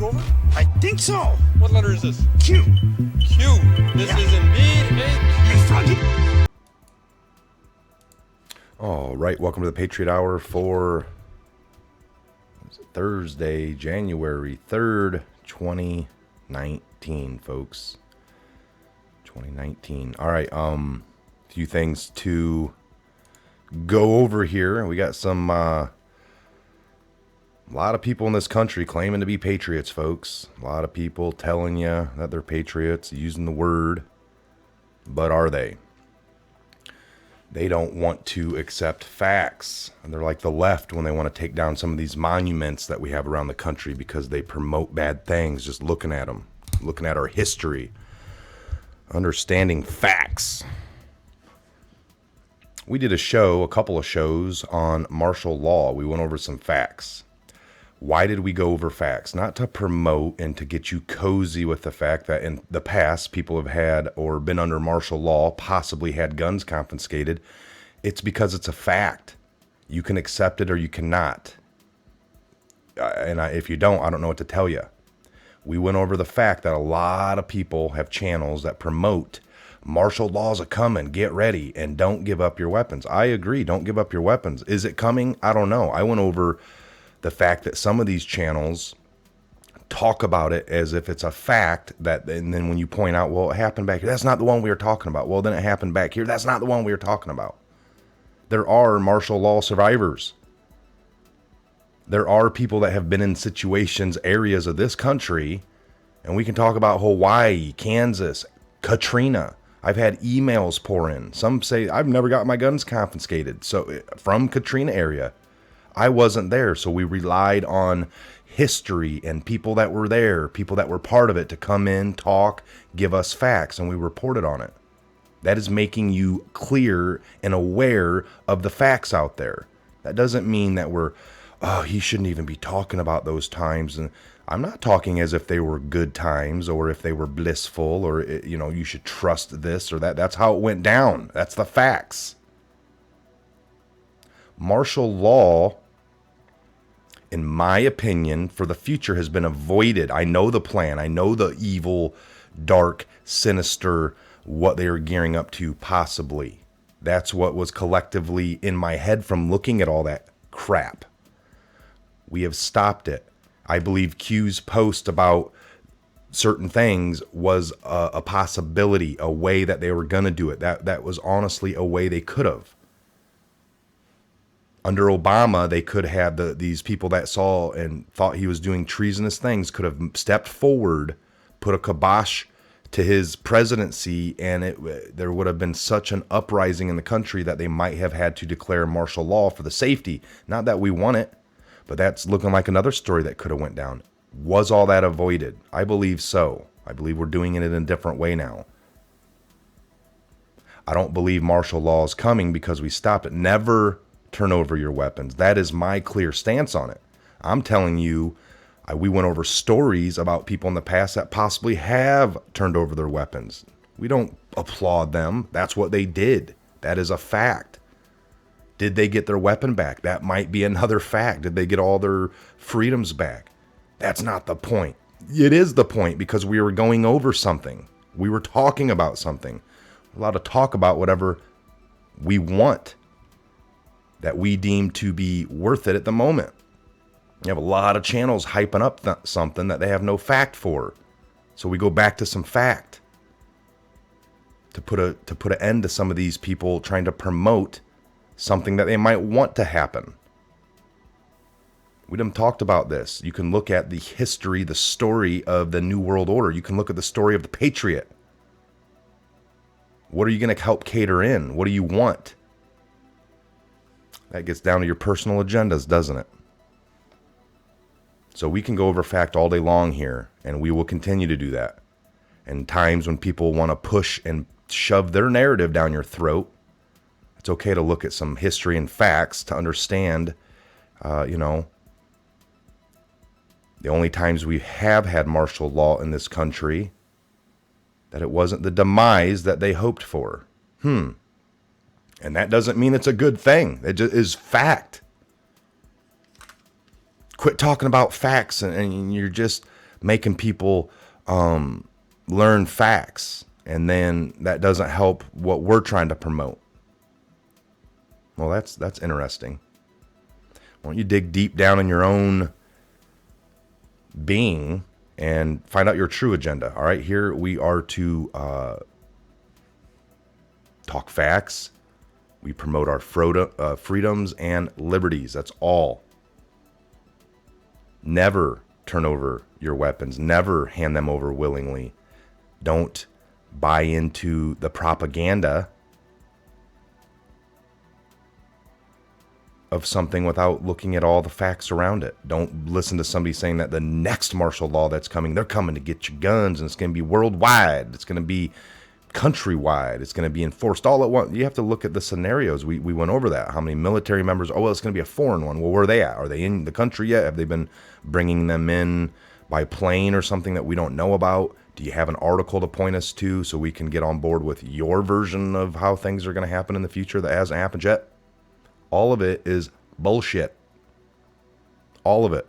go over? I think so. What letter is this? Q. Q. This is indeed a Hey, Q. Froggy. All right, welcome to the Patriot Hour for Thursday, January 3rd, 2019, folks. 2019. All right, few things to go over here. We got some a lot of people in this country claiming to be patriots, folks. A lot of people telling you that they're patriots, using the word, but are they? They don't want to accept facts. And they're like the left when they want to take down some of these monuments that we have around the country because they promote bad things, just looking at them, looking at our history, understanding facts. We did a couple of shows on martial law. We went over some facts. Why did we go over facts? Not to promote and to get you cozy with the fact that in the past people have had or been under martial law, possibly had guns confiscated. It's because it's a fact. You can accept it or you cannot. If you don't, I don't know what to tell you. We went over the fact that a lot of people have channels that promote martial laws are coming, get ready, and don't give up your weapons. I agree, don't give up your weapons. Is it coming? I don't know. I went over the fact that some of these channels talk about it as if it's a fact that, and then when you point out, well, it happened back here, that's not the one we were talking about. Well, then it happened back here, that's not the one we were talking about. There are martial law survivors. There are people that have been in situations, areas of this country, and we can talk about Hawaii, Kansas, Katrina. I've had emails pour in. Some say, I've never got my guns confiscated. So from Katrina area. I wasn't there, so we relied on history and people that were there, people that were part of it to come in, talk, give us facts, and we reported on it. That is making you clear and aware of the facts out there. That doesn't mean that he shouldn't even be talking about those times. And I'm not talking as if they were good times or if they were blissful or, you should trust this or that. That's how it went down. That's the facts. Martial law, in my opinion, for the future has been avoided. I know the plan. I know the evil, dark, sinister, what they are gearing up to possibly. That's what was collectively in my head from looking at all that crap. We have stopped it. I believe Q's post about certain things was a possibility, a way that they were going to do it. That was honestly a way they could have. Under Obama, they could have these people that saw and thought he was doing treasonous things could have stepped forward, put a kibosh to his presidency, and there would have been such an uprising in the country that they might have had to declare martial law for the safety. Not that we want it, but that's looking like another story that could have went down. Was all that avoided? I believe so. I believe we're doing it in a different way now. I don't believe martial law is coming because we stopped it. Never turn over your weapons. That is my clear stance on it. I'm telling you, we went over stories about people in the past that possibly have turned over their weapons. We don't applaud them. That's what they did. That is a fact. Did they get their weapon back? That might be another fact. Did they get all their freedoms back? That's not the point. It is the point because we were going over something. We were talking about something. We're allowed to talk about whatever we want that we deem to be worth it at the moment. You have a lot of channels hyping up something that they have no fact for. So we go back to some fact to put an end to some of these people trying to promote something that they might want to happen. We done talked about this. You can look at the history, the story of the New World Order. You can look at the story of the Patriot. What are you going to help cater in? What do you want? That gets down to your personal agendas, doesn't it? So we can go over fact all day long here, and we will continue to do that. And times when people want to push and shove their narrative down your throat, it's okay to look at some history and facts to understand, the only times we have had martial law in this country, that it wasn't the demise that they hoped for. And that doesn't mean it's a good thing. It just is fact. Quit talking about facts and you're just making people learn facts, and then that doesn't help what we're trying to promote. Well, that's interesting. Why don't you dig deep down in your own being and find out your true agenda? All right, here we are to talk facts. We promote our freedoms and liberties. That's all. Never turn over your weapons. Never hand them over willingly. Don't buy into the propaganda of something without looking at all the facts around it. Don't listen to somebody saying that the next martial law that's coming, they're coming to get your guns, and it's going to be worldwide. It's going to be countrywide. It's going to be enforced all at once. You have to look at the scenarios. We went over that. How many military members? Oh, well, it's going to be a foreign one. Well, where are they at? Are they in the country yet? Have they been bringing them in by plane or something that we don't know about? Do you have an article to point us to so we can get on board with your version of how things are going to happen in the future that hasn't happened yet? All of it is bullshit. All of it.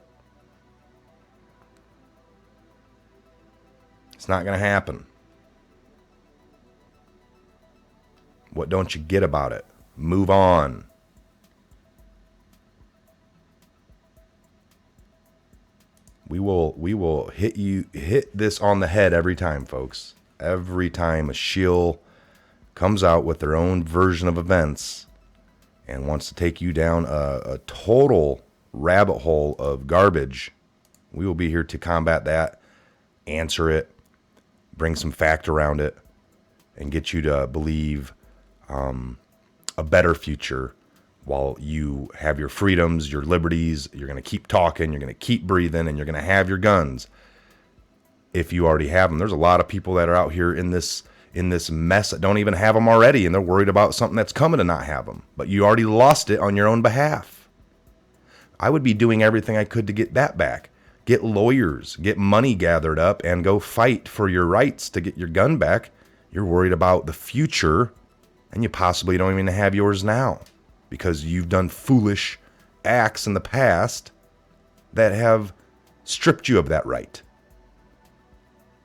It's not going to happen. What don't you get about it? Move on. We will hit this on the head every time, folks. Every time a shill comes out with their own version of events and wants to take you down a total rabbit hole of garbage, we will be here to combat that, answer it, bring some fact around it, and get you to believe a better future while you have your freedoms, your liberties. You're going to keep talking, you're going to keep breathing, and you're going to have your guns if you already have them. There's a lot of people that are out here in this mess that don't even have them already, and they're worried about something that's coming to not have them. But you already lost it on your own behalf. I would be doing everything I could to get that back. Get lawyers, get money gathered up, and go fight for your rights to get your gun back. You're worried about the future, and you possibly don't even have yours now because you've done foolish acts in the past that have stripped you of that right.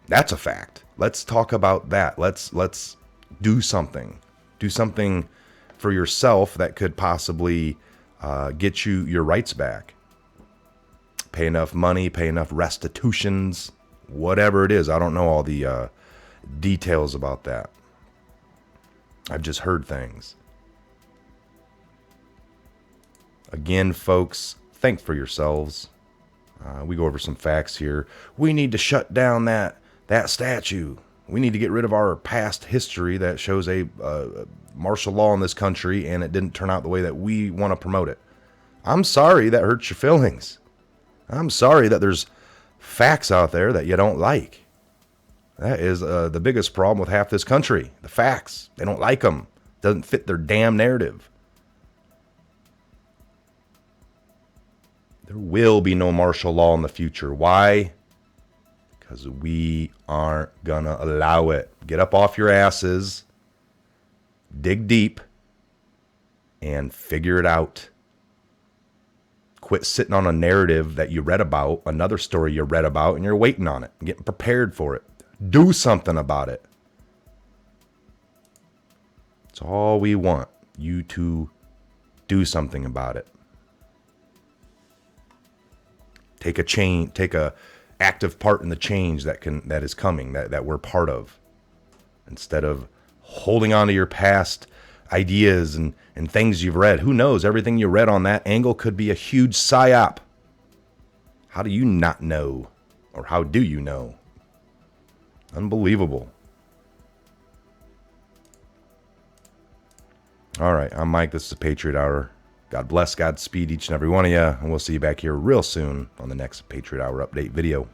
That's a fact. Let's talk about that. Let's do something. Do something for yourself that could possibly get you your rights back. Pay enough money, pay enough restitutions, whatever it is. I don't know all the details about that. I've just heard things. Again, folks, think for yourselves. We go over some facts here. We need to shut down that statue. We need to get rid of our past history that shows a martial law in this country, and it didn't turn out the way that we want to promote it. I'm sorry that hurts your feelings. I'm sorry that there's facts out there that you don't like. That is the biggest problem with half this country. The facts. They don't like them. Doesn't fit their damn narrative. There will be no martial law in the future. Why? Because we aren't gonna allow it. Get up off your asses, dig deep, and figure it out. Quit sitting on a narrative that you read about, another story you read about, and you're waiting on it, getting prepared for it. Do something about it. It's all we want, you to do something about it. Take a active part in the change that is coming, that we're part of. Instead of holding on to your past ideas and things you've read. Who knows? Everything you read on that angle could be a huge psyop. How do you not know? Or how do you know? Unbelievable. All right, I'm Mike. This is the Patriot Hour. God bless, Godspeed each and every one of you, and we'll see you back here real soon on the next Patriot Hour update video.